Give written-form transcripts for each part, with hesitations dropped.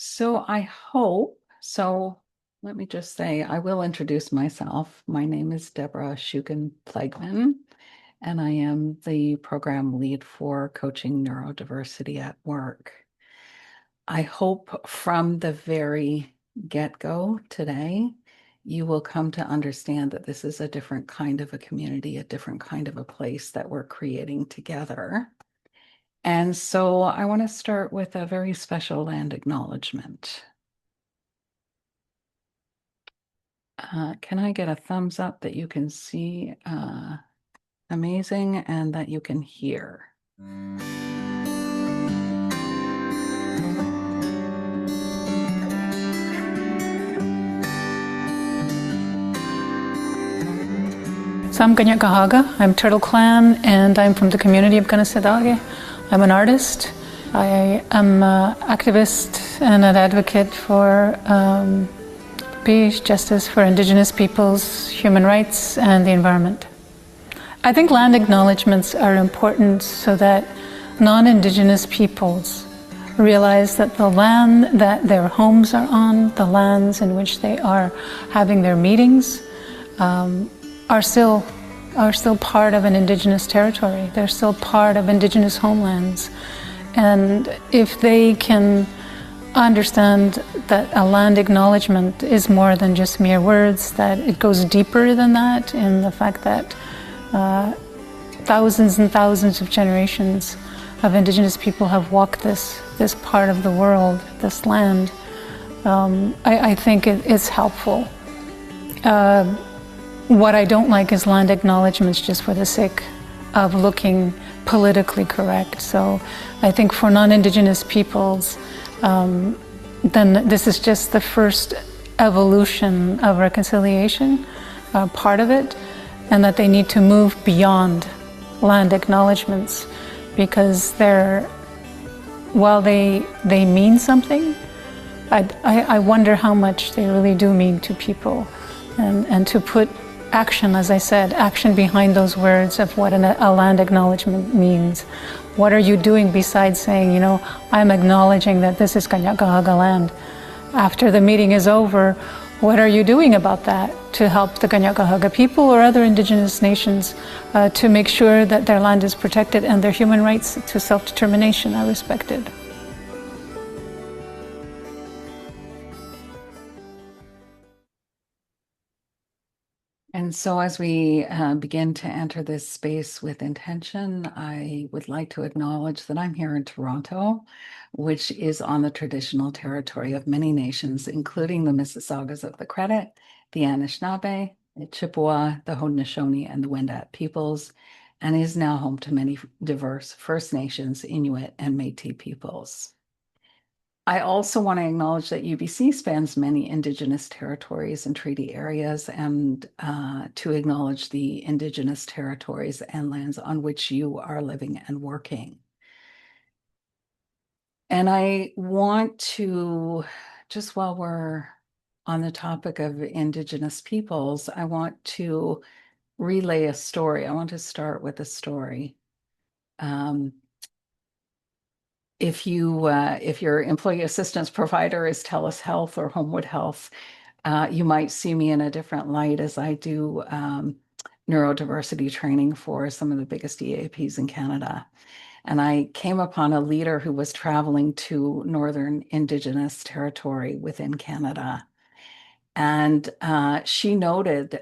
So I hope, so let me just say, I will introduce myself. My name is Deborah Shukyn-Plageman, and I am the program lead for coaching neurodiversity at work. I hope from the very get-go today, you will come to understand that this is a different kind of a community, a different kind of a place that we're creating together. And so I want to start with a very special land acknowledgement. Can I get a thumbs up that you can see amazing and that you can hear? So I'm Ganyak Gahaga, I'm Turtle Clan, and I'm from the community of Kanasadage. I'm an artist. I am an activist and an advocate for peace, justice for Indigenous peoples, human rights, and the environment. I think land acknowledgements are important so that non-Indigenous peoples realize that the land that their homes are on, the lands in which they are having their meetings, are still part of an Indigenous territory. They're still part of Indigenous homelands. And if they can understand that a land acknowledgement is more than just mere words, that it goes deeper than that, in the fact that thousands and thousands of generations of Indigenous people have walked this part of the world, this land, I think it's helpful. What I don't like is land acknowledgements just for the sake of looking politically correct. So I think for non-Indigenous peoples, then this is just the first evolution of reconciliation, part of it, and that they need to move beyond land acknowledgements, because while they mean something, I wonder how much they really do mean to people, and to put action, as I said, action behind those words of what a land acknowledgement means. What are you doing besides saying, I'm acknowledging that this is Ganyak Gahaga land. After the meeting is over, what are you doing about that to help the Ganyak Gahaga people or other Indigenous nations to make sure that their land is protected and their human rights to self-determination are respected? And so as we begin to enter this space with intention, I would like to acknowledge that I'm here in Toronto, which is on the traditional territory of many nations, including the Mississaugas of the Credit, the Anishinaabe, the Chippewa, the Haudenosaunee, and the Wendat peoples, and is now home to many diverse First Nations, Inuit, and Métis peoples. I also want to acknowledge that UBC spans many Indigenous territories and treaty areas, and to acknowledge the Indigenous territories and lands on which you are living and working. And I want to, just while we're on the topic of Indigenous peoples, I want to relay a story. I want to start with a story. If your employee assistance provider is TELUS Health or Homewood Health, you might see me in a different light as I do neurodiversity training for some of the biggest EAPs in Canada. And I came upon a leader who was traveling to Northern Indigenous territory within Canada. And she noted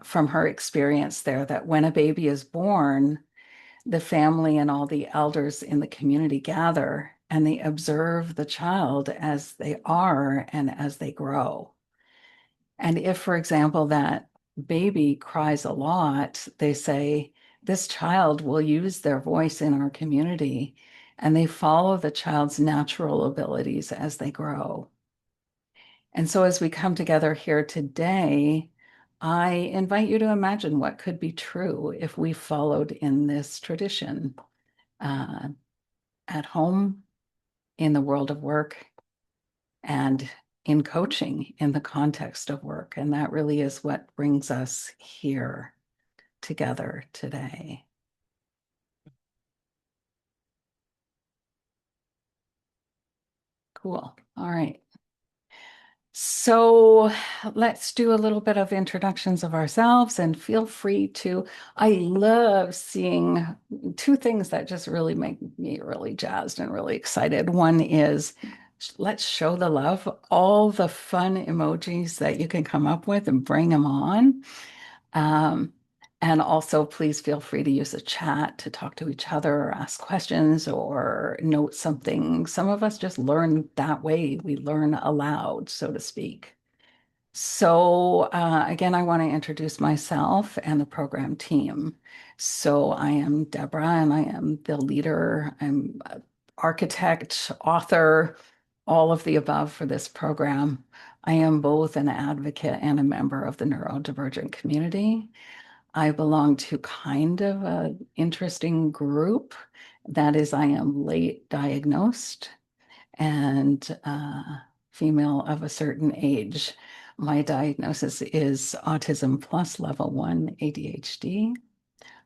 from her experience there that when a baby is born, the family and all the elders in the community gather and they observe the child as they are and as they grow. And if, for example, that baby cries a lot, they say, this child will use their voice in our community, and they follow the child's natural abilities as they grow. And so as we come together here today, I invite you to imagine what could be true if we followed in this tradition at home, in the world of work, and in coaching in the context of work. And that really is what brings us here together today. Cool. All right. So let's do a little bit of introductions of ourselves and feel free to. I love seeing two things that just really make me really jazzed and really excited. One is let's show the love, all the fun emojis that you can come up with and bring them on. Um, and also, please feel free to use the chat to talk to each other or ask questions or note something. Some of us just learn that way. We learn aloud, so to speak. So, again, I want to introduce myself and the program team. So, I am Deborah and I am the leader. I'm an architect, author, all of the above for this program. I am both an advocate and a member of the neurodivergent community. I belong to kind of an interesting group. That is, I am late diagnosed and female of a certain age. My diagnosis is autism plus level 1 ADHD.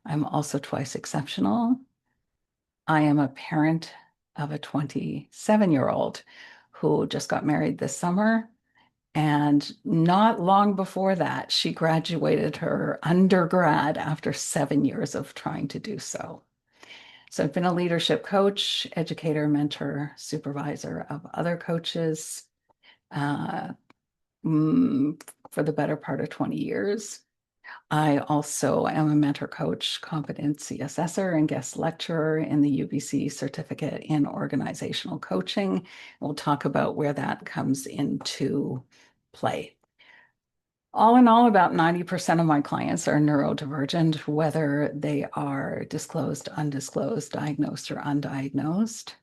I'm also twice exceptional. I am a parent of a 27-year-old who just got married this summer. And not long before that, she graduated her undergrad after 7 years of trying to do so. So I've been a leadership coach, educator, mentor, supervisor of other coaches uh, for the better part of 20 years. I also am a mentor coach, competency assessor, and guest lecturer in the UBC Certificate in Organizational Coaching. We'll talk about where that comes into play. All in all, about 90% of my clients are neurodivergent, whether they are disclosed, undisclosed, diagnosed, or undiagnosed.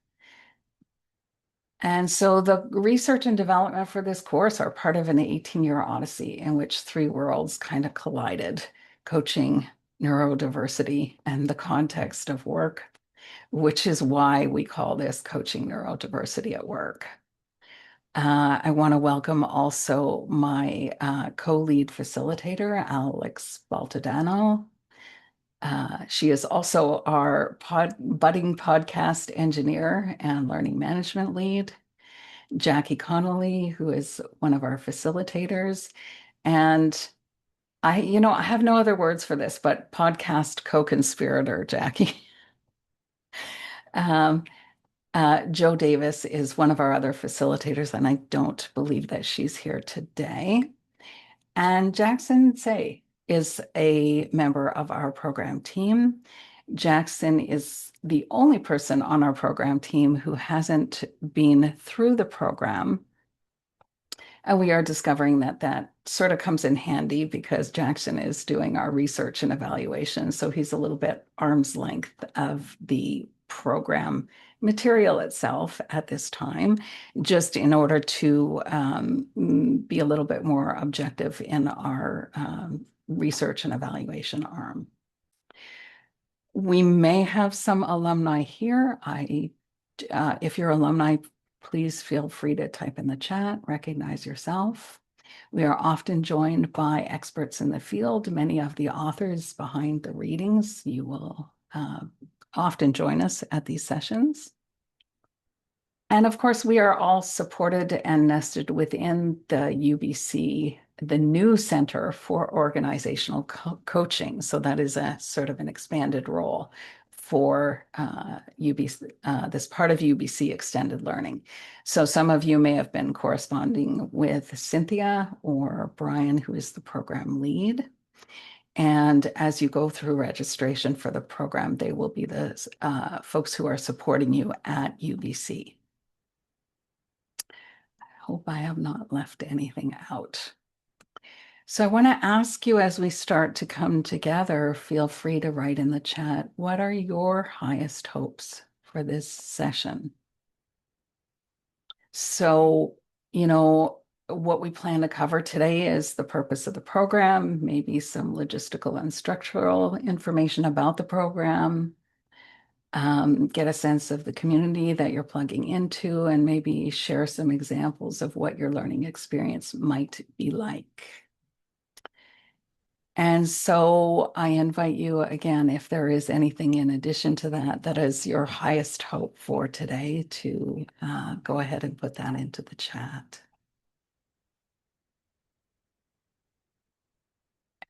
And so the research and development for this course are part of an 18-year odyssey in which three worlds kind of collided: coaching, neurodiversity, and the context of work, which is why we call this Coaching Neurodiversity at Work. I want to welcome also my co-lead facilitator, Alex Baltadano. She is also our budding podcast engineer and learning management lead. Jackie Connolly, who is one of our facilitators. And I have no other words for this, but podcast co-conspirator, Jackie. Um, Joe Davis is one of our other facilitators, and I don't believe that she's here today. And Jackson Say is a member of our program team. Jackson is the only person on our program team who hasn't been through the program. And we are discovering that that sort of comes in handy because Jackson is doing our research and evaluation. So he's a little bit arm's length of the program material itself at this time, just in order to be a little bit more objective in our research and evaluation arm. We may have some alumni here. If you're alumni, please feel free to type in the chat, recognize yourself. We are often joined by experts in the field. Many of the authors behind the readings, you will often join us at these sessions. And of course, we are all supported and nested within the UBC, the new Center for Organizational Coaching. So that is a sort of an expanded role for UBC, this part of UBC Extended Learning. So some of you may have been corresponding with Cynthia or Brian, who is the program lead. And as you go through registration for the program, they will be the folks who are supporting you at UBC. Hope I have not left anything out. So I want to ask you, as we start to come together, feel free to write in the chat, what are your highest hopes for this session? So, what we plan to cover today is the purpose of the program, maybe some logistical and structural information about the program, get a sense of the community that you're plugging into, and maybe share some examples of what your learning experience might be like. And so I invite you again, if there is anything in addition to that, that is your highest hope for today, to go ahead and put that into the chat.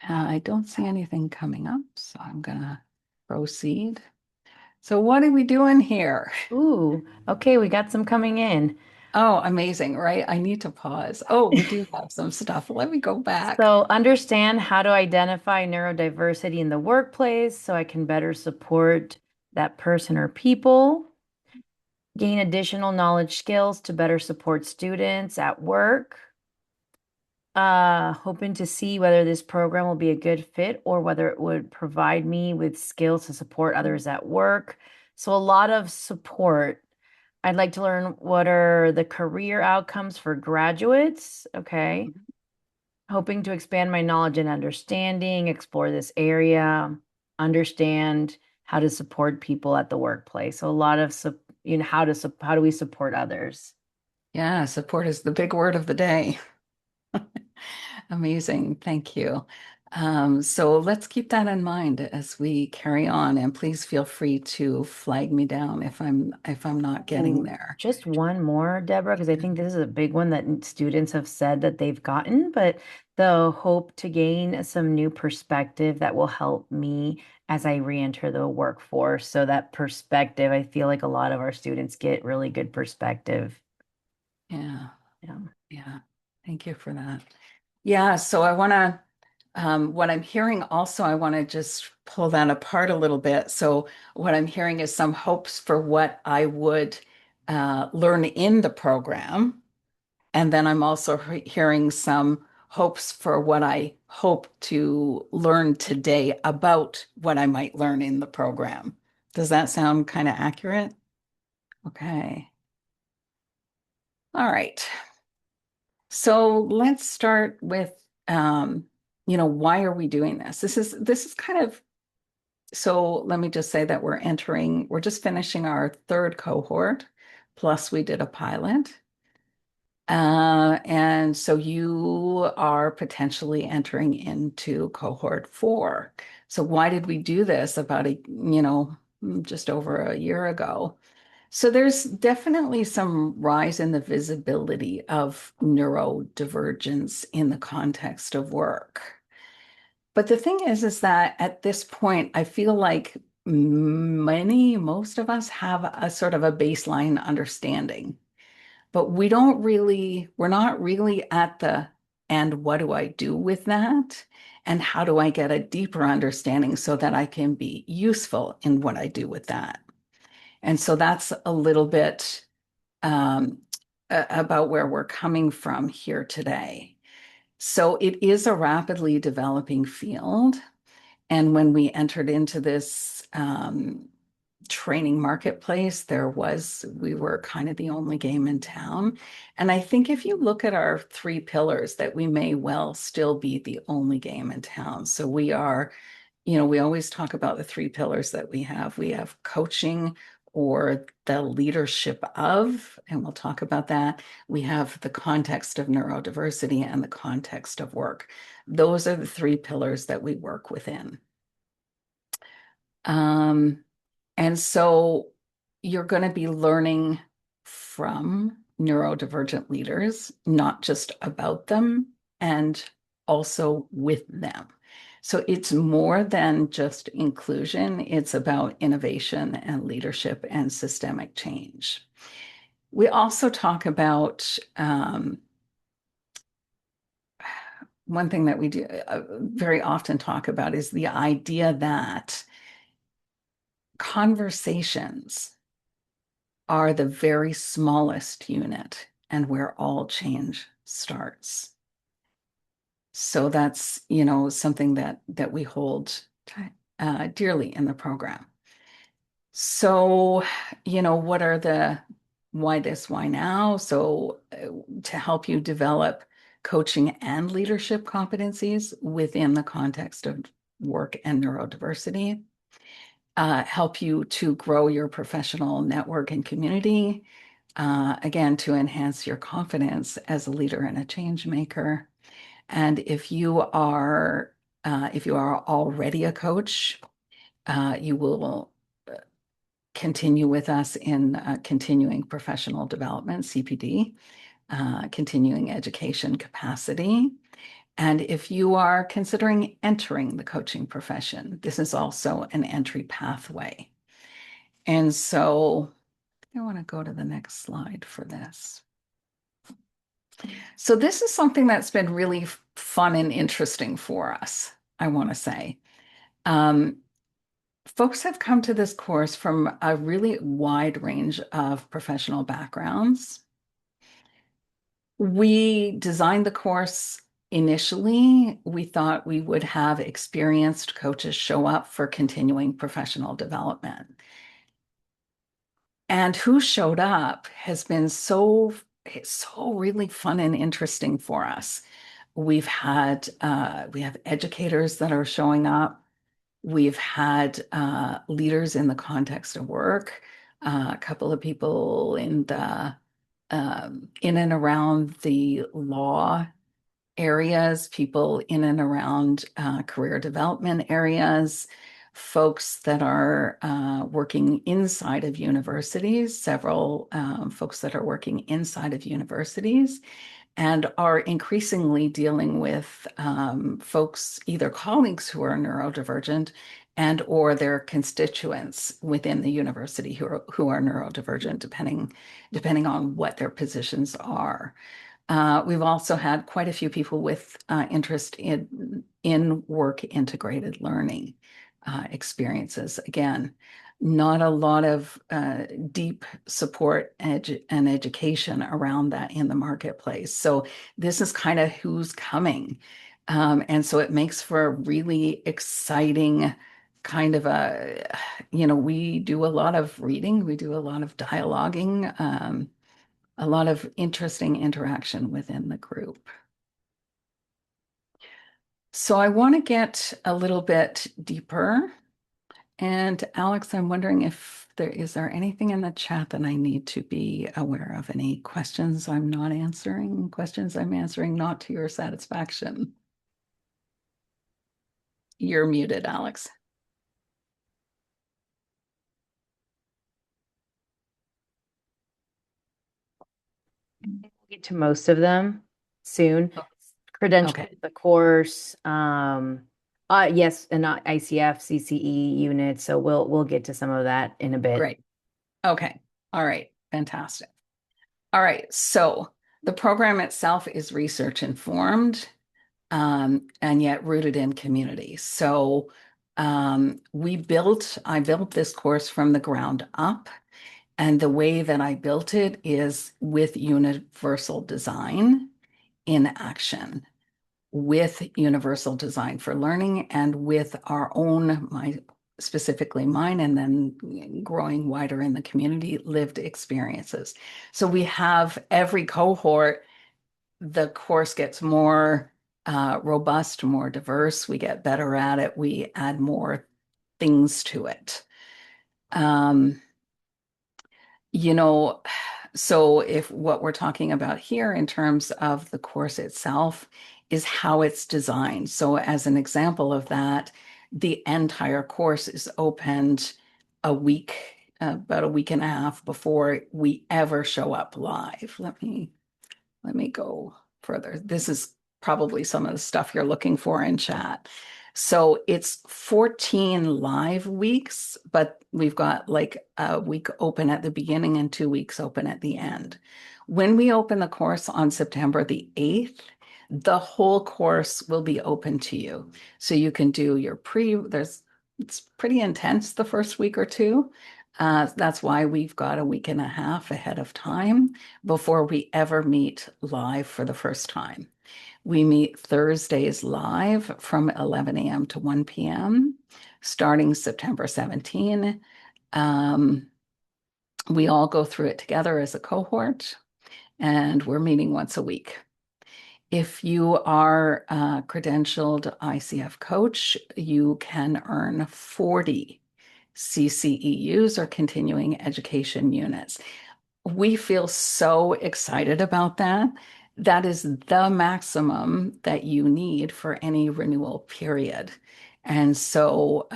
I don't see anything coming up, so I'm gonna proceed. So what are we doing here? Ooh, okay, we got some coming in. Oh, amazing, right? I need to pause. Oh, we do have some stuff. Let me go back. So, understand how to identify neurodiversity in the workplace so I can better support that person or people. Gain additional knowledge skills to better support students at work. Hoping to see whether this program will be a good fit or whether it would provide me with skills to support others at work. So, a lot of support. I'd like to learn what are the career outcomes for graduates. Okay. Hoping to expand my knowledge and understanding, explore this area, understand how to support people at the workplace. So a lot of, how do we support others? Yeah, support is the big word of the day. Amazing. Thank you. So let's keep that in mind as we carry on, and please feel free to flag me down if I'm not getting Ooh, there. just one more, Deborah, because I think this is a big one that students have said that they've gotten, but the hope to gain some new perspective that will help me as I re-enter the workforce. So that perspective, I feel like a lot of our students get really good perspective. Yeah, Yeah. yeah. Thank you for that. Yeah, so I want to, what I'm hearing also, I want to just pull that apart a little bit. So what I'm hearing is some hopes for what I would learn in the program. And then I'm also hearing some hopes for what I hope to learn today about what I might learn in the program. Does that sound kind of accurate? Okay. All right. So let's start with, why are we doing this? This is kind of, so let me just say that we're just finishing our third cohort, plus we did a pilot. And so you are potentially entering into cohort 4. So why did we do this about just over a year ago? So there's definitely some rise in the visibility of neurodivergence in the context of work. But the thing is that at this point, I feel like most of us have a sort of a baseline understanding, but we're not really at the, and what do I do with that? And how do I get a deeper understanding so that I can be useful in what I do with that? And so that's a little bit um, about where we're coming from here today. So it is a rapidly developing field. And when we entered into this training marketplace, we were kind of the only game in town. And I think if you look at our 3 pillars, that we may well still be the only game in town. So we are, we always talk about the 3 pillars that we have. We have coaching or the leadership of, and we'll talk about that. We have the context of neurodiversity and the context of work. Those are the 3 pillars that we work within. Um, and so you're going to be learning from neurodivergent leaders, not just about them, and also with them. So it's more than just inclusion, it's about innovation and leadership and systemic change. We also talk about one thing that we do very often talk about is the idea that conversations are the very smallest unit and where all change starts. So that's, something that we hold dearly in the program. So, what are why this, why now? So, to help you develop coaching and leadership competencies within the context of work and neurodiversity, help you to grow your professional network and community, again, to enhance your confidence as a leader and a change maker. And if you are If you are already a coach, you will continue with us in continuing professional development, CPD, continuing education capacity. And if you are considering entering the coaching profession, this is also an entry pathway. And so I want to go to the next slide for this. So this is something that's been really fun and interesting for us, I want to say. Folks have come to this course from a really wide range of professional backgrounds. We designed the course initially. We thought we would have experienced coaches show up for continuing professional development. And who showed up has been so really fun and interesting for us. We have educators that are showing up. We've had leaders in the context of work, a couple of people in and around the law areas, people in and around career development areas, folks that are working inside of universities, several folks that are working inside of universities, and are increasingly dealing with folks, either colleagues who are neurodivergent and or their constituents within the university who are neurodivergent, depending on what their positions are. We've also had quite a few people with interest in work integrated learning experiences. Again, not a lot of deep support and education around that in the marketplace. So this is kind of who's coming. And so it makes for a really exciting kind of we do a lot of reading, we do a lot of dialoguing, a lot of interesting interaction within the group. So I want to get a little bit deeper. And Alex, I'm wondering if is there anything in the chat that I need to be aware of? Any questions I'm not answering? Questions I'm answering not to your satisfaction? You're muted, Alex. We'll get to most of them soon. Credential, Okay. the course, yes, and ICF, CCE units. So we'll get to some of that in a bit. Great. Okay. All right. Fantastic. All right. So the program itself is research informed, and yet rooted in community. So I built this course from the ground up. And the way that I built it is with universal design in action, with universal design for learning and with our own, specifically mine, and then growing wider in the community, lived experiences. So we have every cohort, the course gets more robust, more diverse. We get better at it. We add more things to it. So if what we're talking about here in terms of the course itself is how it's designed. So as an example of that, the entire course is opened about a week and a half before we ever show up live. Let me go further. This is probably some of the stuff you're looking for in chat. So it's 14 live weeks, but we've got like a week open at the beginning and 2 weeks open at the end. When we open the course on September the 8th, the whole course will be open to you. So you can do your it's pretty intense the first week or two. That's why we've got a week and a half ahead of time before we ever meet live for the first time. We meet Thursdays live from 11 a.m. to 1 p.m. starting September 17. We all go through it together as a cohort, and we're meeting once a week. If you are a credentialed ICF coach, you can earn 40 CCEUs or continuing education units. We feel so excited about that. that is the maximum that you need for any renewal period. And so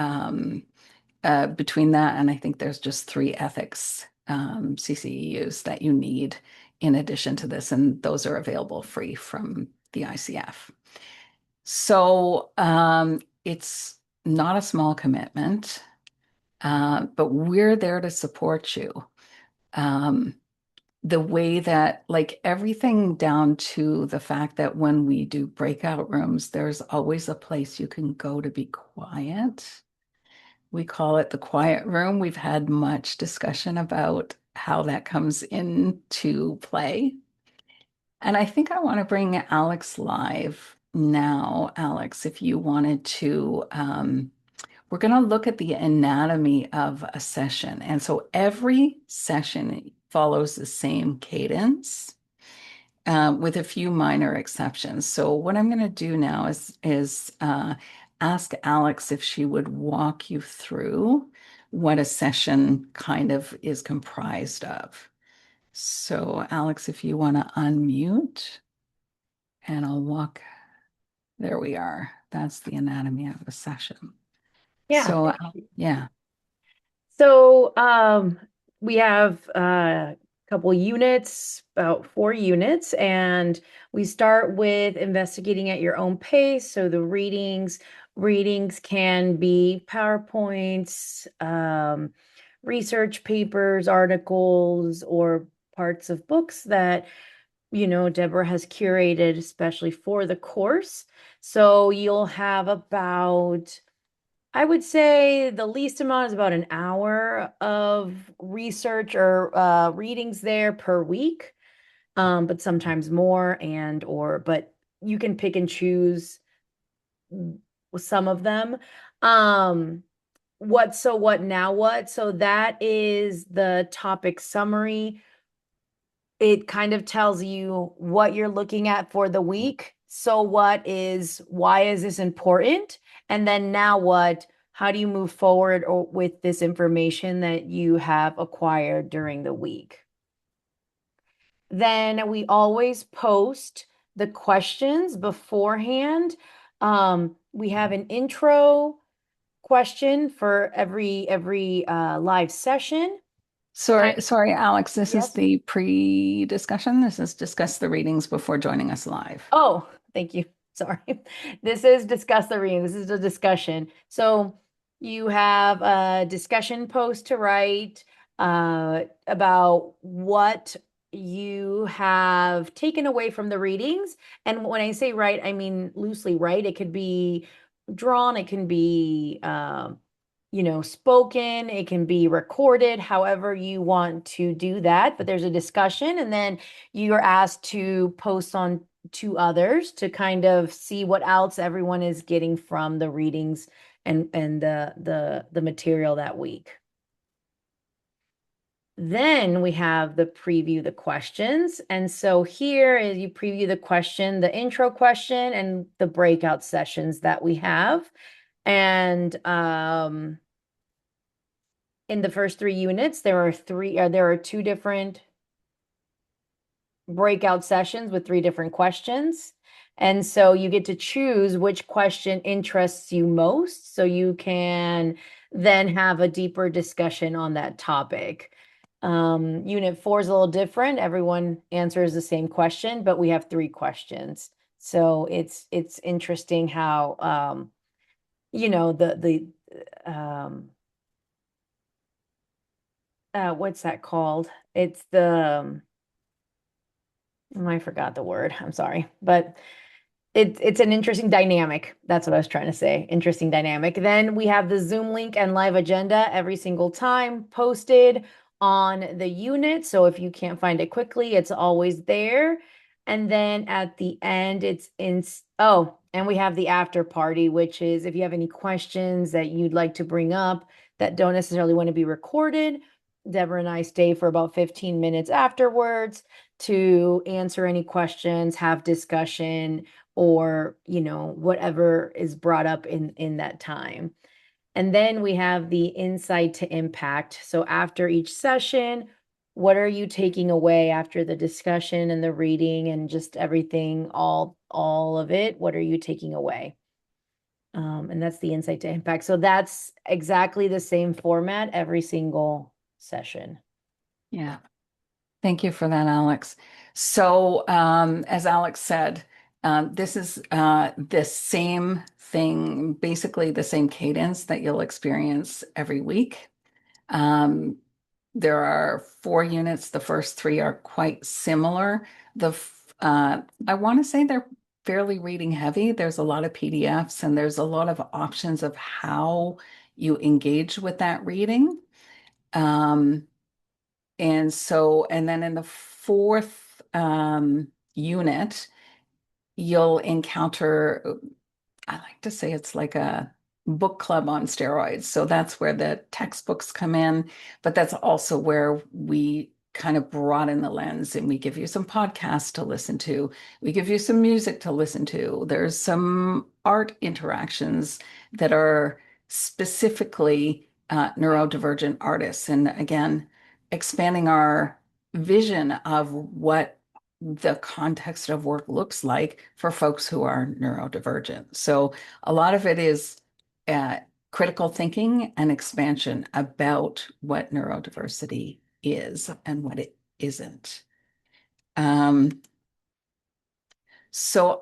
between that and I think there's just three ethics CCEUs that you need in addition to this, and those are available free from the ICF. So it's not a small commitment, but we're there to support you. Um, the way that, like everything down to the fact that when we do breakout rooms, there's always a place you can go to be quiet. We call it the quiet room. We've had much discussion about how that comes into play. And I think I want to bring Alex live now. Alex, if you wanted to, we're going to look at the anatomy of a session. And so every session follows the same cadence with a few minor exceptions. So what I'm going to do now is ask Alex if she would walk you through what a session kind of is comprised of. So Alex, if you want to unmute and I'll walk, there we are. That's the anatomy of a session. Yeah. So yeah. So we have a couple units, about 4 units, and we start with investigating at your own pace. So the readings can be PowerPoints, research papers, articles, or parts of books that, Deborah has curated especially for the course. So you'll have about, I would say the least amount is about an hour of research or readings there per week, but sometimes more but you can pick and choose some of them. What now what? So that is the topic summary. It kind of tells you what you're looking at for the week. So why is this important? And then now what? How do you move forward with this information that you have acquired during the week? Then we always post the questions beforehand. We have an intro question for every live session. Sorry, Alex, this is Yes. the pre-discussion. This is discuss the readings before joining us live. Oh, thank you. Sorry. This is discuss the reading. This is a discussion. So you have a discussion post to write about what you have taken away from the readings. And when I say write, I mean loosely write. It could be drawn, it can be spoken, it can be recorded, however you want to do that. But there's a discussion, and then you are asked to post on to others to kind of see what else everyone is getting from the readings and the material that week. Then we have the preview the questions. And so here is you preview the question, the intro question, and the breakout sessions that we have. And in the first 3 units, there are 2 different breakout sessions with 3 different questions. And so you get to choose which question interests you most, so you can then have a deeper discussion on that topic. Unit 4 is a little different. Everyone answers the same question, but we have 3 questions. So it's interesting how what's that called? It's the I forgot the word. I'm sorry, but it's an interesting dynamic. That's what I was trying to say. Interesting dynamic. Then we have the Zoom link and live agenda every single time posted on the unit. So if you can't find it quickly, it's always there. And then at the end, and we have the after party, which is if you have any questions that you'd like to bring up that don't necessarily want to be recorded, Deborah and I stay for about 15 minutes afterwards to answer any questions, have discussion, or whatever is brought up in that time. And then we have the insight to impact. So after each session, what are you taking away after the discussion and the reading and just everything, all of it? What are you taking away? And that's the insight to impact. So that's exactly the same format every single session. Yeah. Thank you for that, Alex. So, as Alex said, this is the same thing, basically the same cadence that you'll experience every week. Um, there are 4 units. The first 3 are quite similar. I want to say they're fairly reading heavy. There's a lot of PDFs and there's a lot of options of how you engage with that reading. Um, and then in the fourth unit, you'll encounter, I like to say it's like a book club on steroids. So that's where the textbooks come in, but that's also where we kind of broaden the lens and we give you some podcasts to listen to. We give you some music to listen to. There's some art interactions that are specifically neurodivergent artists. And again, expanding our vision of what the context of work looks like for folks who are neurodivergent. So a lot of it is uh, critical thinking and expansion about what neurodiversity is and what it isn't. Um, so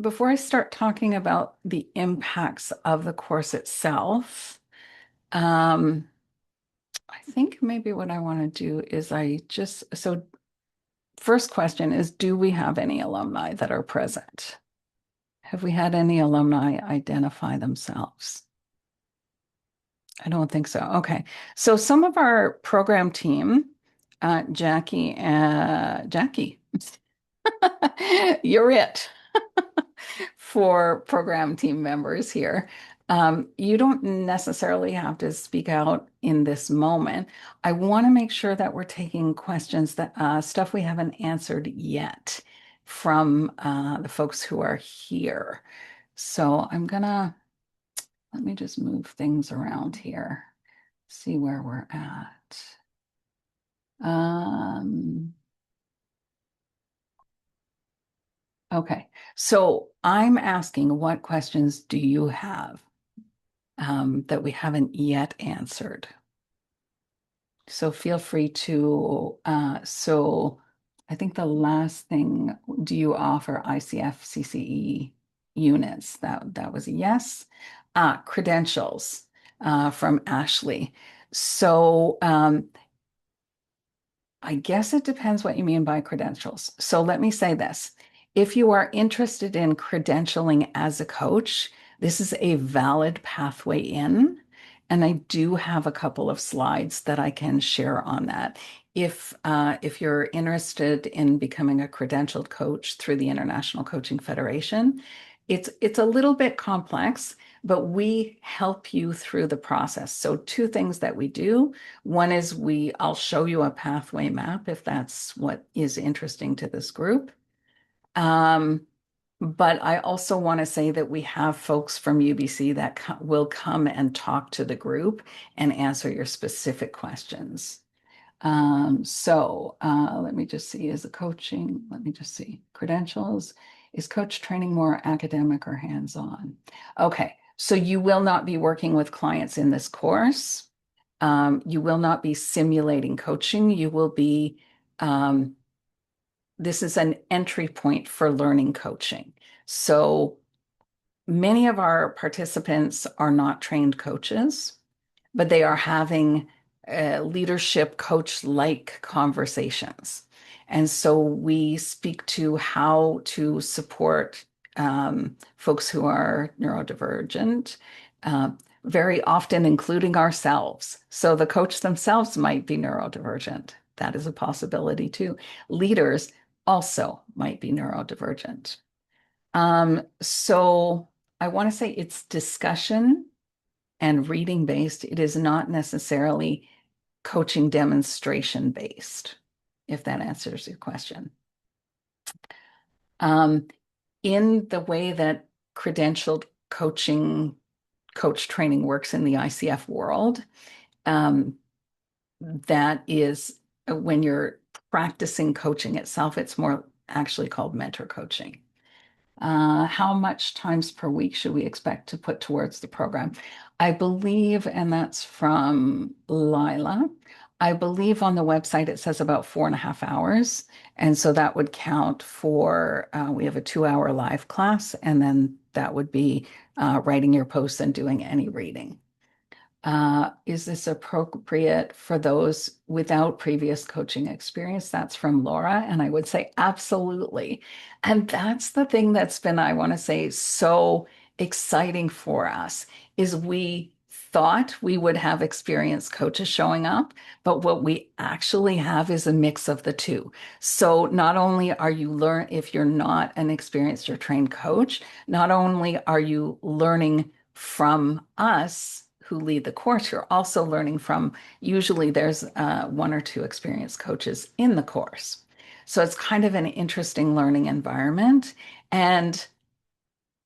before I start talking about the impacts of the course itself, um, I think maybe what I want to do is first question is, do we have any alumni that are present? Have we had any alumni identify themselves? I don't think so. Okay. So some of our program team, Jackie, you're it for program team members here. You don't necessarily have to speak out in this moment. I want to make sure that we're taking questions that stuff we haven't answered yet from the folks who are here. So let me just move things around here, see where we're at. Um, okay, so I'm asking, what questions do you have that we haven't yet answered? So feel free to, I think the last thing, do you offer ICF CCE units? That was a yes. Credentials from Ashley. So I guess it depends what you mean by credentials. So let me say this. If you are interested in credentialing as a coach, this is a valid pathway in. And I do have a couple of slides that I can share on that. If you're interested in becoming a credentialed coach through the International Coaching Federation, it's a little bit complex, but we help you through the process. So 2 things that we do. One is I'll show you a pathway map if that's what is interesting to this group. But I also want to say that we have folks from UBC that will come and talk to the group and answer your specific questions. Let me just see, let me just see, credentials, is coach training more academic or hands-on? Okay, so you will not be working with clients in this course. You will not be simulating coaching. This is an entry point for learning coaching. So many of our participants are not trained coaches, but they are having leadership coach-like conversations. And so we speak to how to support folks who are neurodivergent, uh, very often including ourselves. So the coach themselves might be neurodivergent. That is a possibility too. Leaders also might be neurodivergent. So I want to say it's discussion and reading based. It is not necessarily coaching demonstration based, if that answers your question. In the way that credentialed coach training works in the ICF world, that is when you're practicing coaching itself, it's more actually called mentor coaching. How much times per week should we expect to put towards the program? I believe, and that's from Lila, I believe on the website it says about 4.5 hours. And so that would count for, we have a 2 hour live class, and then that would be writing your posts and doing any reading. Is this appropriate for those without previous coaching experience? That's from Laura. And I would say absolutely. And that's the thing that's been, I want to say, so exciting for us is we thought we would have experienced coaches showing up, but what we actually have is a mix of the two. So not only are you if you're not an experienced or trained coach, not only are you learning from us who lead the course, you're also learning from, usually there's one or two experienced coaches in the course. So it's kind of an interesting learning environment. And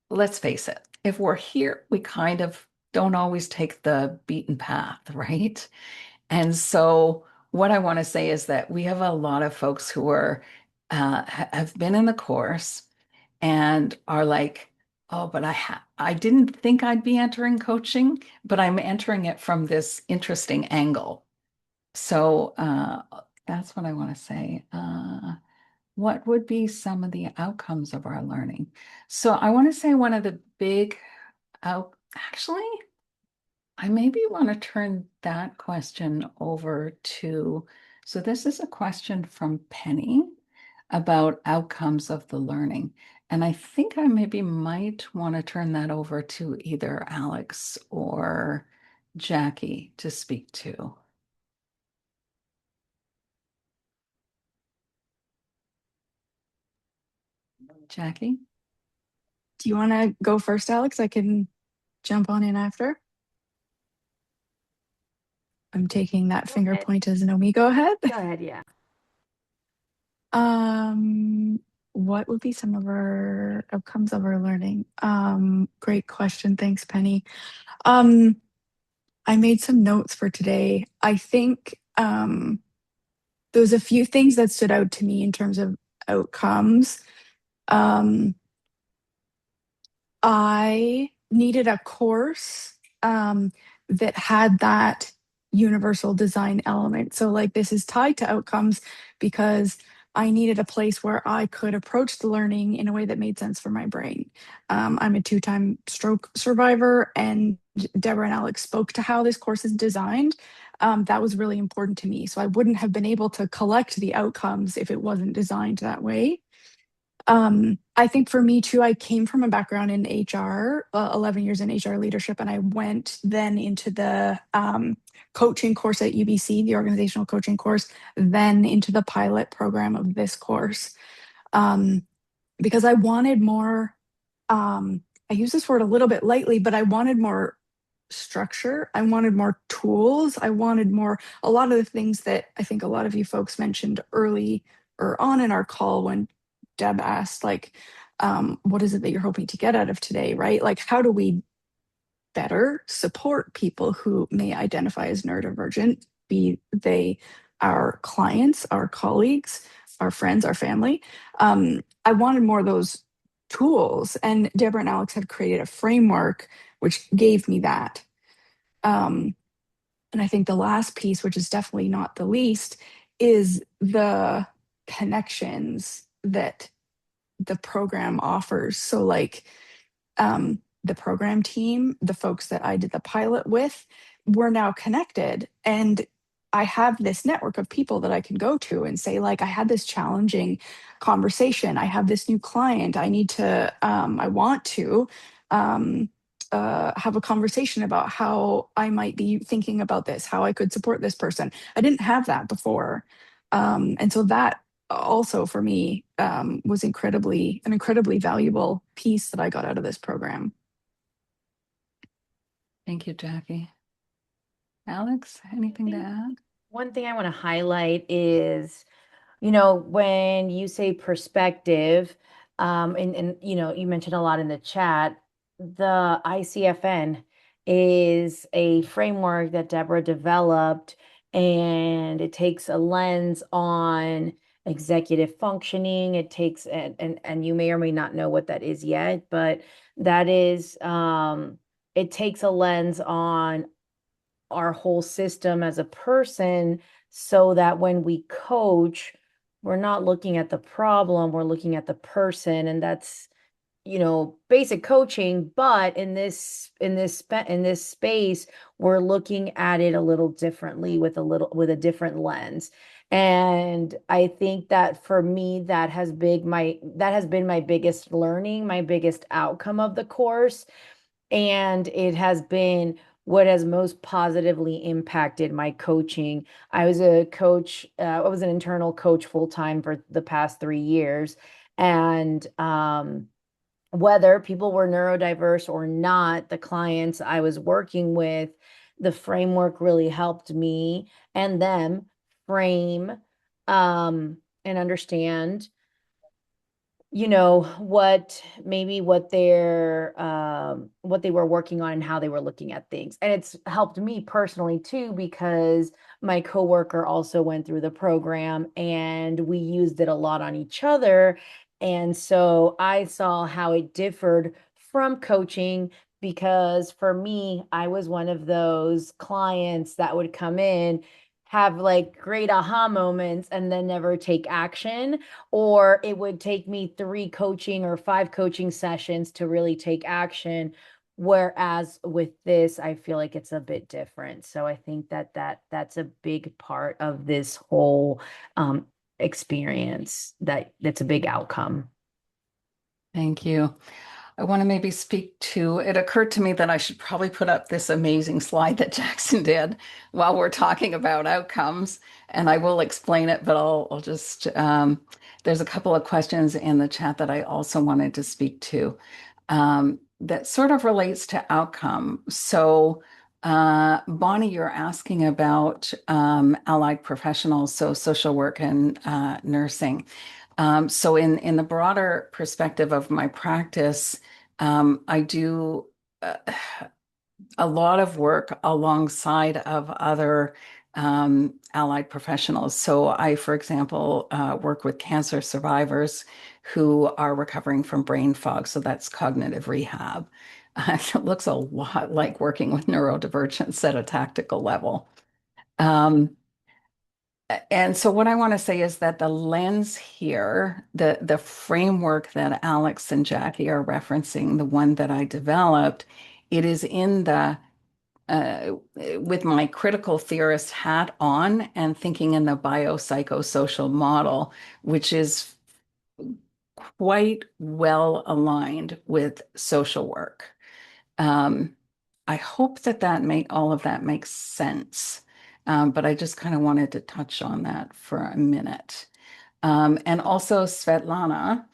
let's face it, if we're here, we kind of don't always take the beaten path, right? And so what I want to say is that we have a lot of folks who are have been in the course and are like, oh, but I didn't think I'd be entering coaching, but I'm entering it from this interesting angle. So that's what I want to say. What would be some of the outcomes of our learning? So I want to say one of the big out, actually, I maybe want to turn that question over to, so this is a question from Penny about outcomes of the learning. And I think I maybe might want to turn that over to either Alex or Jackie to speak to. Jackie? Do you want to go first, Alex? I can jump on in after. I'm taking that finger point as no me. Go ahead. Go ahead, yeah. What would be some of our outcomes of our learning? Great question. Thanks, Penny. I made some notes for today. I think there was a few things that stood out to me in terms of outcomes. I needed a course that had that universal design element. So, like, this is tied to outcomes because I needed a place where I could approach the learning in a way that made sense for my brain. I'm a 2-time stroke survivor, and Deborah and Alex spoke to how this course is designed. That was really important to me. So, I wouldn't have been able to collect the outcomes if it wasn't designed that way. I think for me too, I came from a background in HR, 11 years in HR leadership, and I went then into the coaching course at UBC, the organizational coaching course, then into the pilot program of this course. Because I wanted more, I use this word a little bit lightly, but I wanted more structure. I wanted more tools. I wanted more, a lot of the things that I think a lot of you folks mentioned early or on in our call when Deb asked, like, what is it that you're hoping to get out of today, right? Like, how do we better support people who may identify as neurodivergent, be they our clients, our colleagues, our friends, our family? I wanted more of those tools, and Deborah and Alex had created a framework which gave me that. And I think the last piece, which is definitely not the least, is the connections that the program offers. So, like, the program team, the folks that I did the pilot with, we're now connected. And I have this network of people that I can go to and say, like, I had this challenging conversation. I have this new client. I need to, I want to have a conversation about how I might be thinking about this, how I could support this person. I didn't have that before. And so that also for me was an incredibly valuable piece that I got out of this program. Thank you, Jackie. Alex, anything to add? One thing I want to highlight is, when you say perspective, and you mentioned a lot in the chat, the ICFN is a framework that Deborah developed, and it takes a lens on executive functioning. It takes, and you may or may not know what that is yet, but that is, it takes a lens on our whole system as a person, so that when we coach, we're not looking at the problem, we're looking at the person. And that's, basic coaching, but in this space, we're looking at it a little differently, with a different lens. And I think that for me, that has been my biggest learning, my biggest outcome of the course. And it has been what has most positively impacted my coaching. I was a coach, I was an internal coach full time for the past 3 years. And whether people were neurodiverse or not, the clients I was working with, the framework really helped me and them frame, and understand, what they were working on and how they were looking at things. And it's helped me personally too, because my coworker also went through the program and we used it a lot on each other. And so I saw how it differed from coaching, because for me, I was one of those clients that would come in, have like great aha moments, and then never take action, or it would take me 3 coaching or 5 coaching sessions to really take action. Whereas with this, I feel like it's a bit different. So I think that's a big part of this whole experience, that's a big outcome. Thank you. I want to maybe speak to, it occurred to me that I should probably put up this amazing slide that Jackson did while we're talking about outcomes, and I will explain it, but I'll just, there's a couple of questions in the chat that I also wanted to speak to, that sort of relates to outcome. So, Bonnie, you're asking about allied professionals, so social work and nursing. So in the broader perspective of my practice, I do uh, a lot of work alongside of other allied professionals. So I, for example, work with cancer survivors who are recovering from brain fog. So that's cognitive rehab. It looks a lot like working with neurodivergents at a tactical level. Um, and so what I want to say is that the lens here, the framework that Alex and Jackie are referencing, the one that I developed, it is in the with my critical theorist hat on and thinking in the biopsychosocial model, which is quite well aligned with social work. Um, I hope that all of that makes sense. But I just kind of wanted to touch on that for a minute. And also Svetlana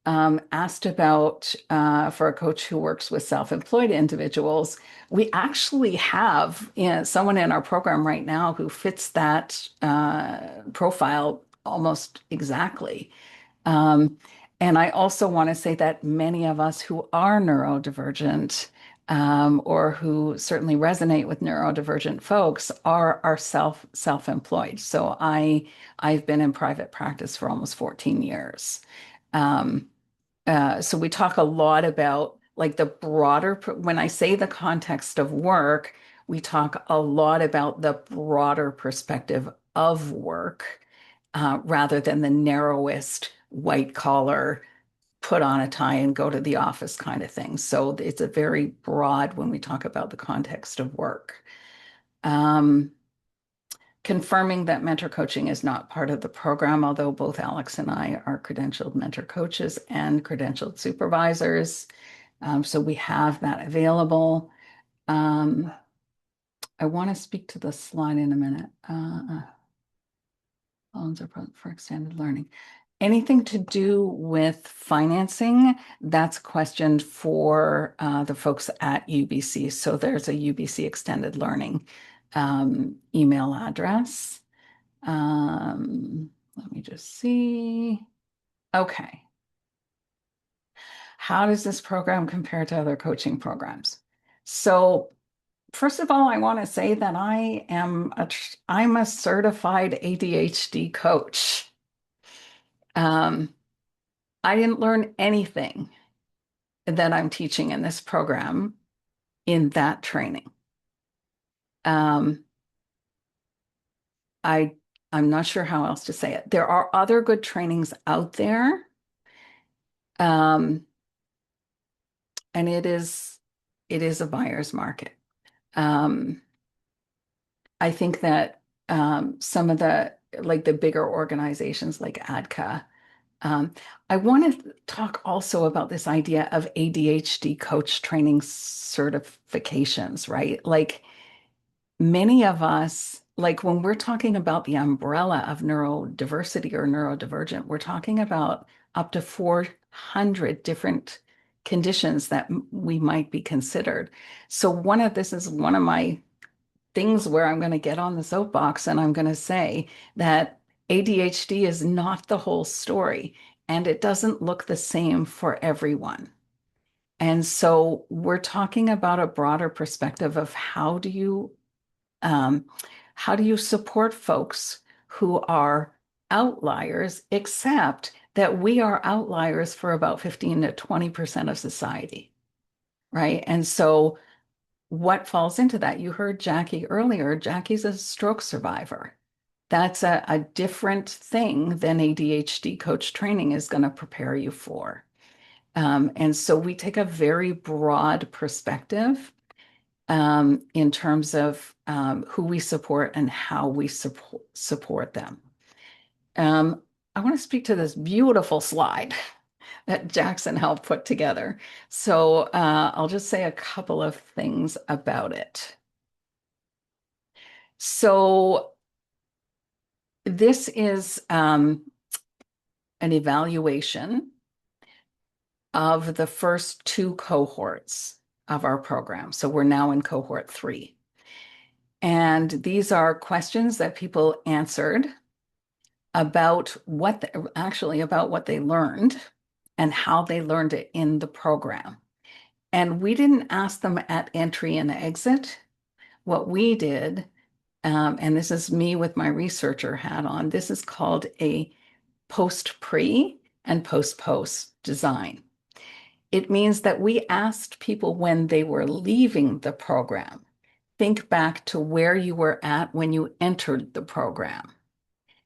asked about for a coach who works with self-employed individuals. We actually have, someone in our program right now who fits that profile almost exactly. Um, and I also want to say that many of us who are neurodivergent, or who certainly resonate with neurodivergent folks are self-employed. So I've been in private practice for almost 14 years. Um, so we talk a lot about like the broader, when I say the context of work, we talk a lot about the broader perspective of work, rather than the narrowest white collar, put on a tie and go to the office kind of thing. So it's a very broad when we talk about the context of work. Um, Confirming that mentor coaching is not part of the program, although both Alex and I are credentialed mentor coaches and credentialed supervisors. So we have that available. I want to speak to the slide in a minute. Loans are for extended learning. Anything to do with financing, that's questioned for the folks at UBC. So there's a UBC Extended Learning email address. Let me just see. Okay. How does this program compare to other coaching programs? So First of all, I want to say that I'm a certified ADHD coach. Um, I didn't learn anything that I'm teaching in this program in that training. Um, I I'm not sure how else to say it. There are other good trainings out there, um, and it is a buyer's market. Um, I think that some of the bigger organizations like ADCA. I want to talk also about this idea of ADHD coach training certifications, right? Like many of us, like when we're talking about the umbrella of neurodiversity or neurodivergent, we're talking about up to 400 different conditions that we might be considered. So this is one of my things where I'm going to get on the soapbox and I'm going to say that ADHD is not the whole story and it doesn't look the same for everyone. And so we're talking about a broader perspective of um, how do you support folks who are outliers, except that we are outliers for about 15 to 20% of society, right? And so what falls into that? You heard Jackie earlier. Jackie's a stroke survivor. That's a different thing than ADHD coach training is going to prepare you for. And so we take a very broad perspective in terms of who we support and how we support them. Um, I want to speak to this beautiful slide that Jackson helped put together. So I'll just say a couple of things about it. So this is an evaluation of the first two cohorts of our program. So we're now in cohort 3. And these are questions that people answered about about what they learned and how they learned it in the program. And we didn't ask them at entry and exit. What we did, and this is me with my researcher hat on, this is called a post-pre and post-post design. It means that we asked people when they were leaving the program, think back to where you were at when you entered the program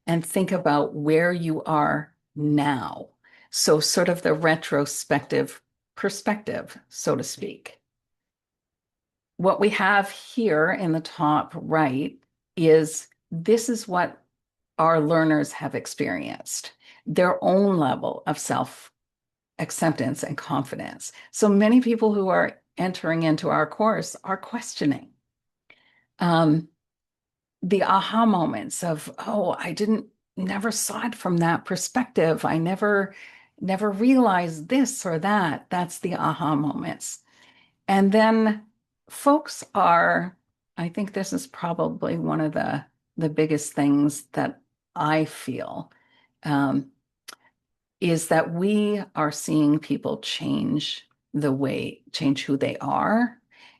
and think about where you are now. So sort of the retrospective perspective, so to speak. What we have here in the top right is this is what our learners have experienced, their own level of self-acceptance and confidence. So many people who are entering into our course are questioning the aha moments of, oh, never saw it from that perspective. I never realized this or that. That's the aha moments. And then folks I think this is probably one of the biggest things that I feel is that we are seeing people change who they are,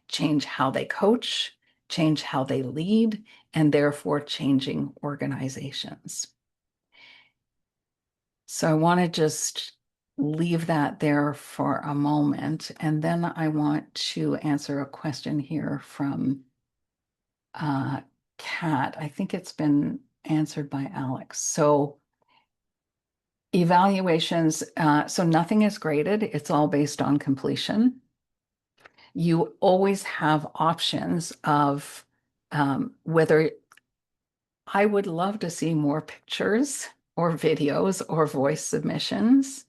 change how they coach, change how they lead, and therefore changing organizations. So I want to just leave that there for a moment. And then I want to answer a question here from Kat. I think it's been answered by Alex. So evaluations, so nothing is graded. It's all based on completion. You always have options of whether I would love to see more pictures or videos or voice submissions.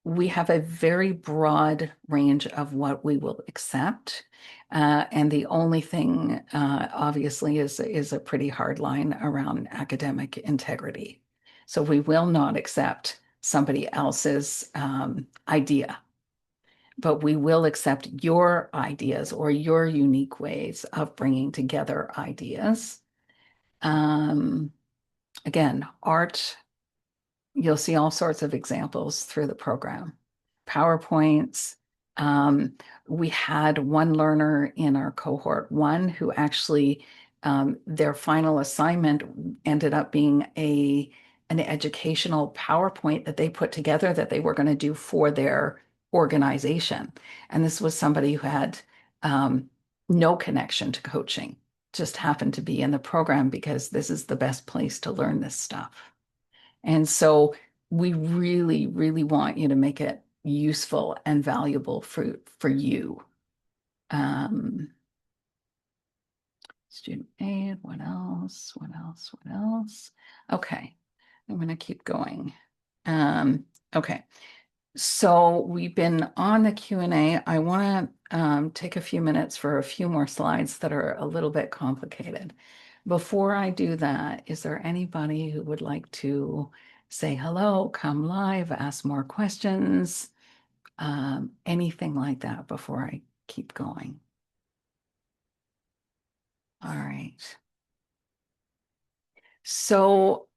We have a very broad range of what we will accept. And the only thing, obviously, is a pretty hard line around academic integrity. So we will not accept somebody else's idea, but we will accept your ideas or your unique ways of bringing together ideas. Again, art, you'll see all sorts of examples through the program. PowerPoints, We had one learner in our cohort one who actually their final assignment ended up being an educational PowerPoint that they put together that they were going to do for their organization. And this was somebody who had no connection to coaching, just happened to be in the program because this is the best place to learn this stuff. And so we really, really want you to make it useful and valuable for you. Student aid, what else? What else? What else? Okay, I'm going to keep going. Okay, so we've been on the Q&A. I want to take a few minutes for a few more slides that are a little bit complicated. Before I do that, is there anybody who would like to say hello, come live, ask more questions, anything like that before I keep going? All right. So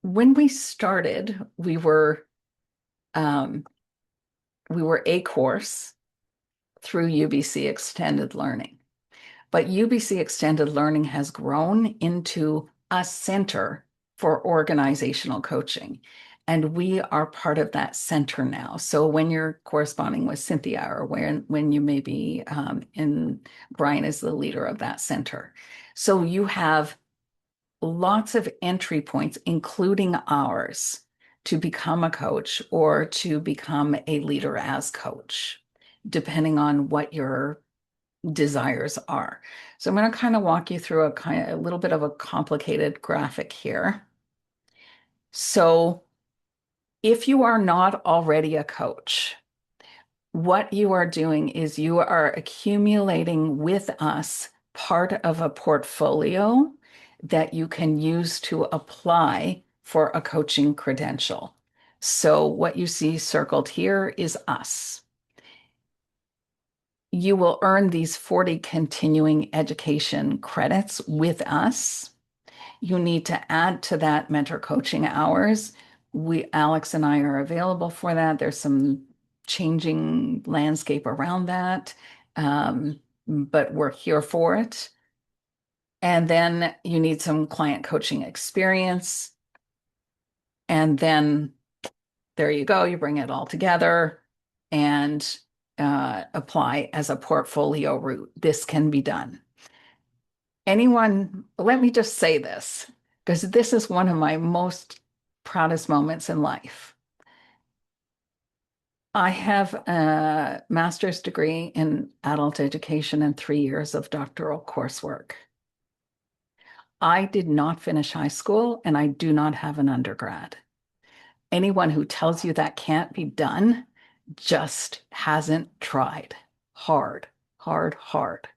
when we started, we were a course through UBC Extended Learning. But UBC Extended Learning has grown into a center for organizational coaching. And we are part of that center now. So when you're corresponding with Cynthia or when you may be Brian is the leader of that center. So you have lots of entry points, including ours, to become a coach or to become a leader as coach, depending on what your desires are. So I'm going to kind of walk you through a little bit of a complicated graphic here. So if you are not already a coach, what you are doing is you are accumulating with us part of a portfolio that you can use to apply for a coaching credential. So what you see circled here is us. You will earn these 40 continuing education credits with us. You need to add to that mentor coaching hours. Alex and I are available for that. There's some changing landscape around that, but we're here for it. And then you need some client coaching experience. And then there you go. You bring it all together and apply as a portfolio route. This can be done. Let me just say this, because this is one of my most proudest moments in life. I have a master's degree in adult education and 3 years of doctoral coursework. I did not finish high school and I do not have an undergrad. Anyone who tells you that can't be done just hasn't tried hard, hard, hard.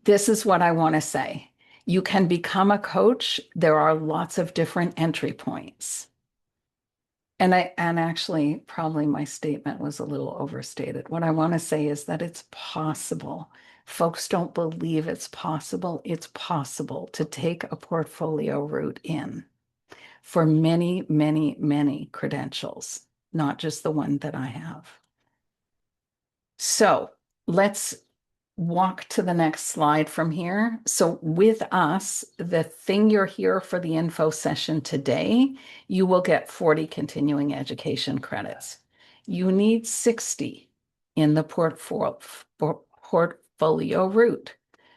This is what I want to say. You can become a coach. There are lots of different entry points. And actually, probably my statement was a little overstated. What I want to say is that it's possible. Folks don't believe it's possible. It's possible to take a portfolio route in for many, many, many credentials, not just the one that I have. So let's walk to the next slide from here. So with us, the thing you're here for the info session today, you will get 40 continuing education credits. You need 60 in the portfolio route.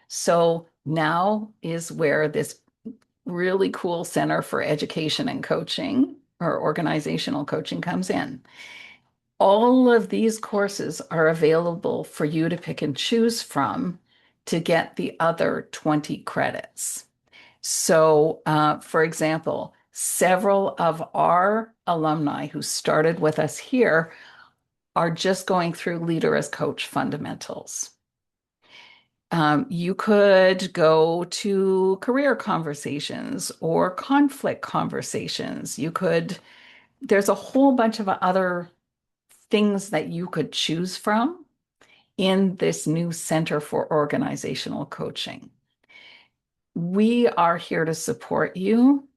So now is where this really cool Center for Education and Coaching or organizational coaching comes in. All of these courses are available for you to pick and choose from to get the other 20 credits. So, for example, several of our alumni who started with us here are just going through Leader as Coach fundamentals. You could go to career conversations or conflict conversations. There's a whole bunch of other things that you could choose from in this new Center for Organizational Coaching. We are here to support you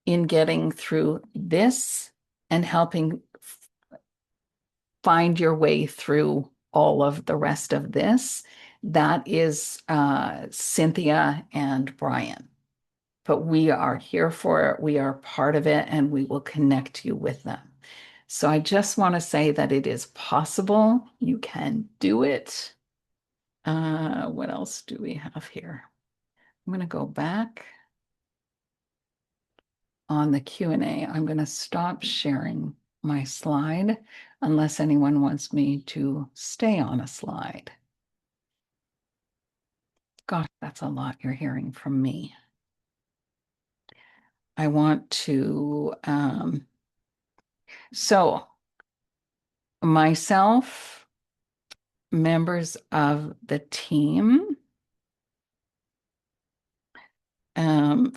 in getting through this and helping find your way through all of the rest of this, that is Cynthia and Brian. But we are here for it. We are part of it, and we will connect you with them. So I just want to say that it is possible. You can do it. What else do we have here? I'm going to go back on the Q&A. I'm going to stop sharing my slide unless anyone wants me to stay on a slide. Gosh, that's a lot you're hearing from me. I want to, so myself, members of the team,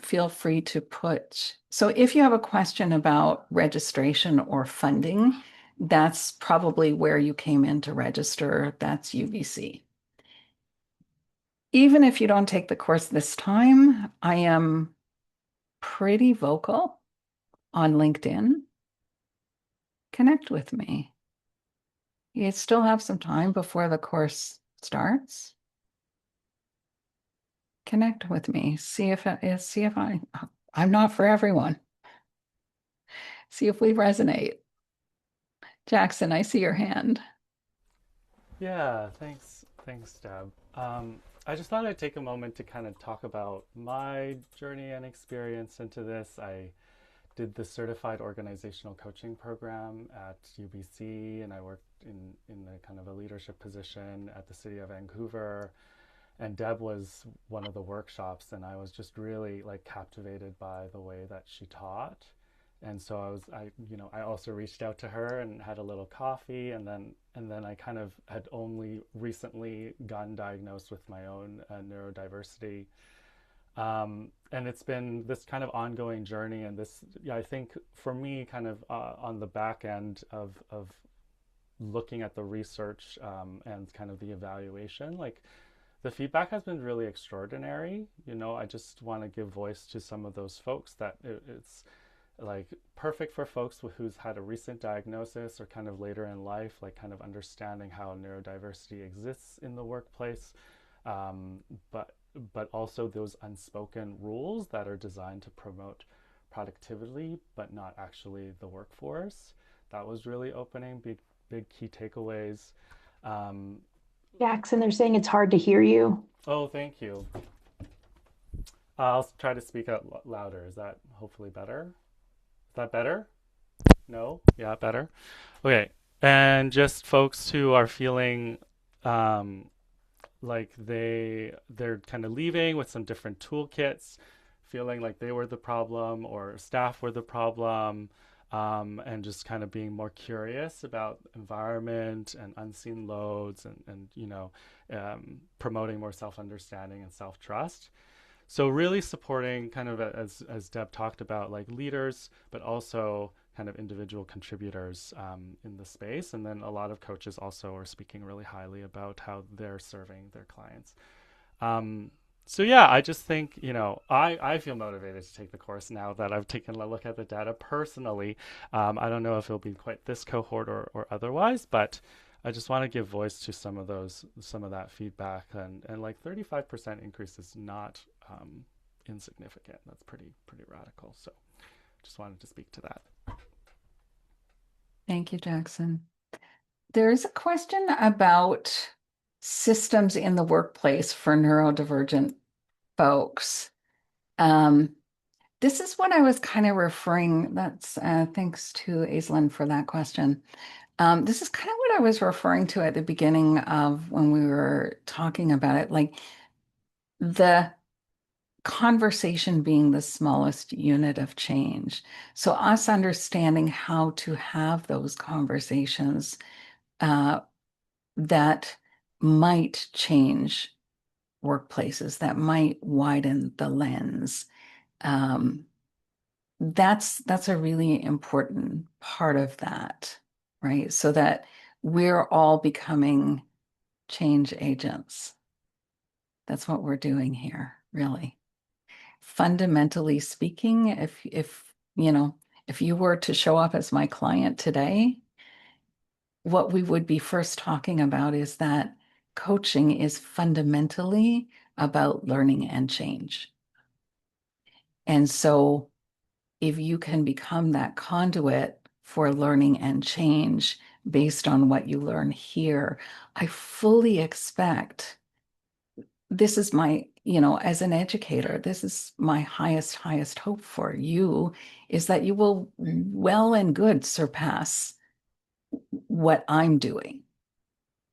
feel free to put, so if you have a question about registration or funding, that's probably where you came in to register. That's UBC. Even if you don't take the course this time, I am pretty vocal on LinkedIn. Connect with me. You still have some time before the course starts. Connect with me. See if I'm not for everyone. See if we resonate. Jackson, I see your hand. Yeah, thanks, Deb. I just thought I'd take a moment to kind of talk about my journey and experience into this. I did the certified organizational coaching program at UBC, and I worked in a kind of a leadership position at the city of Vancouver. And Deb was one of the workshops, and I was just really like captivated by the way that she taught. And so I also reached out to her and had a little coffee, and then I kind of had only recently gotten diagnosed with my own neurodiversity. And it's been this kind of ongoing journey, and this, yeah, I think for me, kind of on the back end of looking at the research and kind of the evaluation, like the feedback has been really extraordinary. I just want to give voice to some of those folks that it's like perfect for folks who's had a recent diagnosis or kind of later in life, like kind of understanding how neurodiversity exists in the workplace, but also those unspoken rules that are designed to promote productivity, but not actually the workforce. That was really opening, big key takeaways. Jackson, they're saying it's hard to hear you. Oh, thank you. I'll try to speak out louder. Is that hopefully better? Is that better? No? Yeah, better. Okay. And just folks who are feeling like they're kind of leaving with some different toolkits, feeling like they were the problem or staff were the problem, and just kind of being more curious about environment and unseen loads and promoting more self-understanding and self-trust. So really supporting kind of as Deb talked about, like leaders, but also kind of individual contributors in the space. And then a lot of coaches also are speaking really highly about how they're serving their clients. So yeah, I just think, I feel motivated to take the course now that I've taken a look at the data personally. I don't know if it'll be quite this cohort or otherwise, but I just want to give voice to some of that feedback, and like 35% increase is not insignificant. That's pretty radical. So just wanted to speak to that. Thank you, Jackson. There's a question about systems in the workplace for neurodivergent folks. This is what I was kind of referring, that's thanks to Aislinn for that question. This is kind of what I was referring to at the beginning of when we were talking about it, like the conversation being the smallest unit of change. So us understanding how to have those conversations that might change workplaces, that might widen the lens. That's a really important part of that, right? So that we're all becoming change agents. That's what we're doing here, really. Fundamentally speaking, if you were to show up as my client today, what we would be first talking about is that coaching is fundamentally about learning and change. And so if you can become that conduit for learning and change based on what you learn here, I fully expect this is my, as an educator, this is my highest hope for you is that you will well and good surpass what I'm doing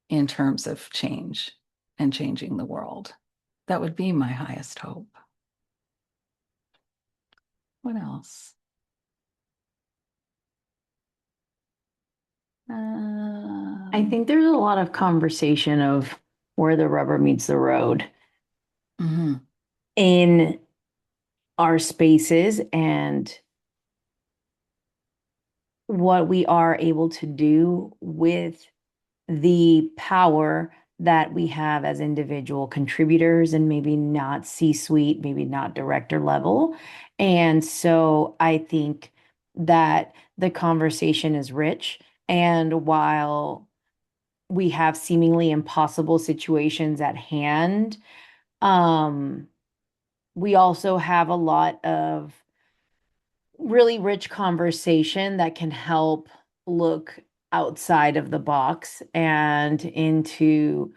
in terms of change and changing the world. That would be my highest hope. What else? I think there's a lot of conversation of where the rubber meets the road in our spaces and what we are able to do with the power that we have as individual contributors and maybe not C-suite, maybe not director level. And so I think that the conversation is rich. And while we have seemingly impossible situations at hand, we also have a lot of really rich conversation that can help look outside of the box and into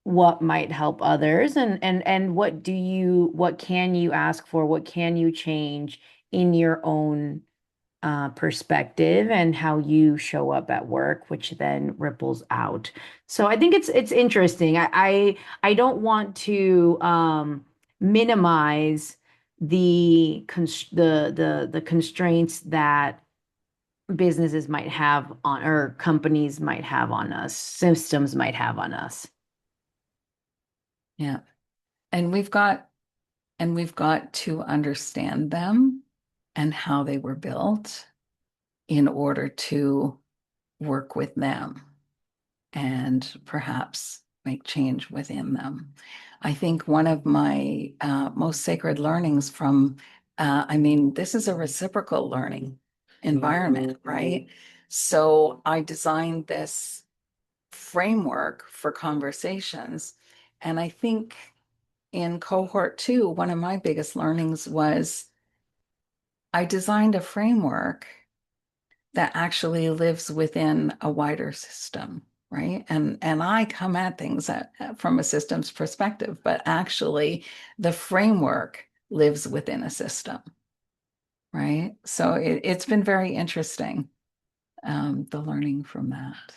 what might help others and what can you ask for, what can you change in your own perspective and how you show up at work, which then ripples out. So I think it's interesting. I don't want to minimize the constraints that businesses might have on or companies might have on us, systems might have on us. Yeah. And we've got to understand them and how they were built in order to work with them and perhaps make change within them. I think one of my most sacred learnings from, this is a reciprocal learning environment, right? So I designed this framework for conversations. And I think in cohort 2, one of my biggest learnings was I designed a framework that actually lives within a wider system, right? And I come at things from a systems perspective, but actually the framework lives within a system, right? So it's been very interesting, the learning from that.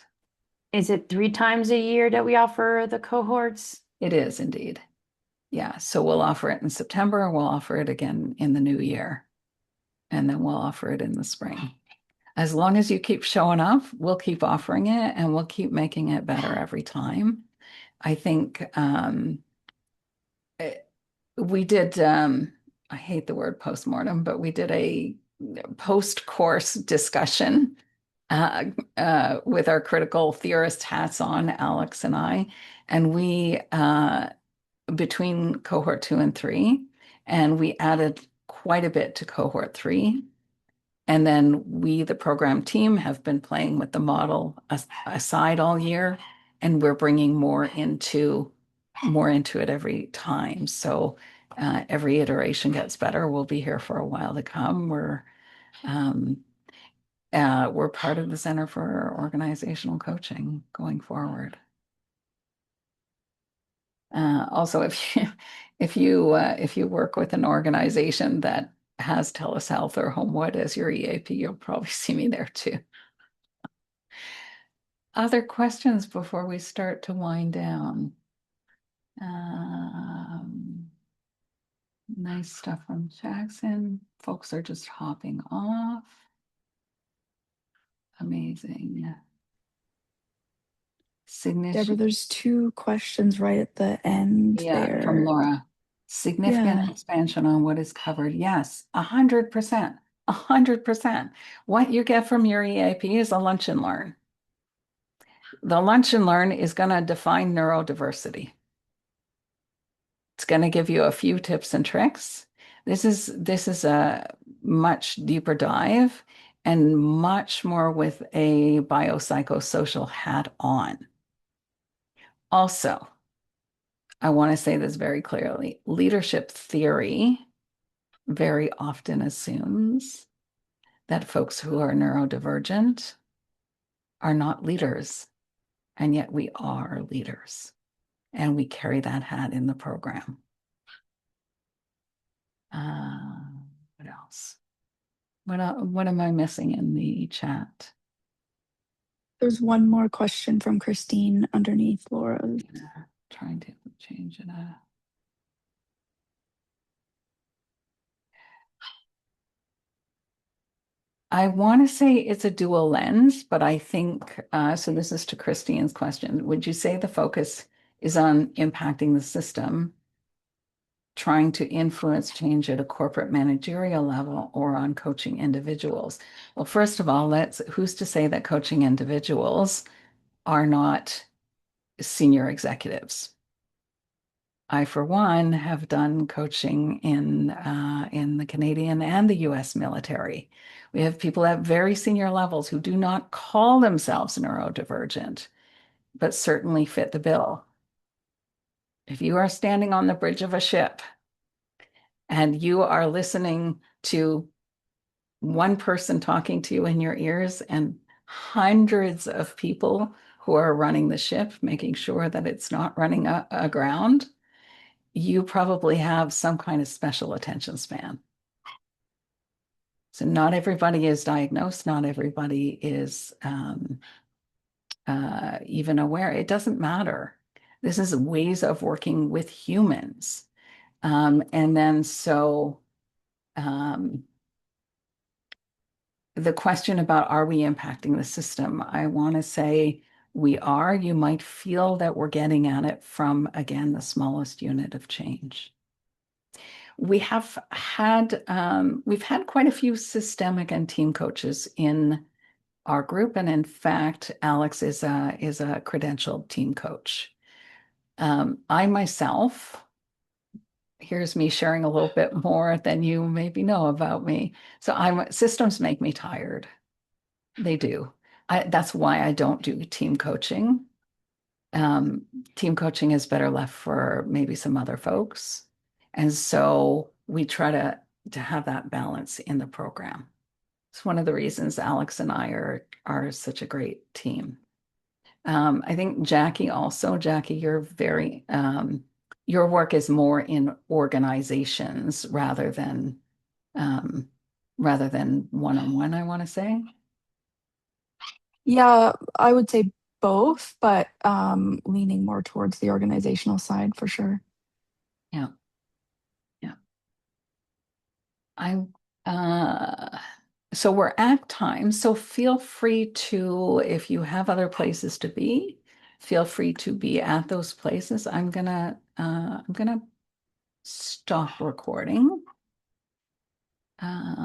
Is it 3 times a year that we offer the cohorts? It is indeed. Yeah. So we'll offer it in September. We'll offer it again in the new year. And then we'll offer it in the spring. As long as you keep showing up, we'll keep offering it and we'll keep making it better every time. I think we did, I hate the word postmortem, but we did a post-course discussion with our critical theorist hats on, Alex and I, and we, between cohort 2 and 3, and we added quite a bit to cohort 3. And then we, the program team, have been playing with the model aside all year, and we're bringing more into it every time. So every iteration gets better. We'll be here for a while to come. We're part of the Center for Organizational Coaching going forward. Also, if you work with an organization that has TELUS Health or Homewood as your EAP, you'll probably see me there too. Other questions before we start to wind down? Nice stuff from Jackson. Folks are just hopping off. Amazing. Deborah, there's 2 questions right at the end there. From Laura. Significant expansion on what is covered. Yes, 100%. 100%. What you get from your EAP is a lunch and learn. The lunch and learn is going to define neurodiversity. It's going to give you a few tips and tricks. This is a much deeper dive, and much more with a biopsychosocial hat on. Also, I want to say this very clearly. Leadership theory very often assumes that folks who are neurodivergent are not leaders, and yet we are leaders, and we carry that hat in the program. What else? What am I missing in the chat? There's one more question from Christine underneath Laura's. Trying to change it up. I want to say it's a dual lens, but I think, so this is to Christine's question. Would you say the focus is on impacting the system, trying to influence change at a corporate managerial level, or on coaching individuals? Well, first of all, who's to say that coaching individuals are not senior executives? I, for one, have done coaching in the Canadian and the US military. We have people at very senior levels who do not call themselves neurodivergent, but certainly fit the bill. If you are standing on the bridge of a ship and you are listening to one person talking to you in your ears and hundreds of people who are running the ship, making sure that it's not running aground, you probably have some kind of special attention span. So not everybody is diagnosed, not everybody is even aware. It doesn't matter. This is ways of working with humans. And then so the question about, are we impacting the system? I want to say we are. You might feel that we're getting at it from, again, the smallest unit of change. We've had quite a few systemic and team coaches in our group, and in fact, Alex is a credentialed team coach. I myself, here's me sharing a little bit more than you maybe know about me. So systems make me tired. They do. That's why I don't do team coaching. Team coaching is better left for maybe some other folks. And so we try to have that balance in the program. It's one of the reasons Alex and I are such a great team. I think Jackie also, Jackie, your work is more in organizations rather than one-on-one, I want to say. Yeah, I would say both, but leaning more towards the organizational side for sure. Yeah. So we're at time. So feel free to, if you have other places to be, feel free to be at those places. I'm gonna stop recording.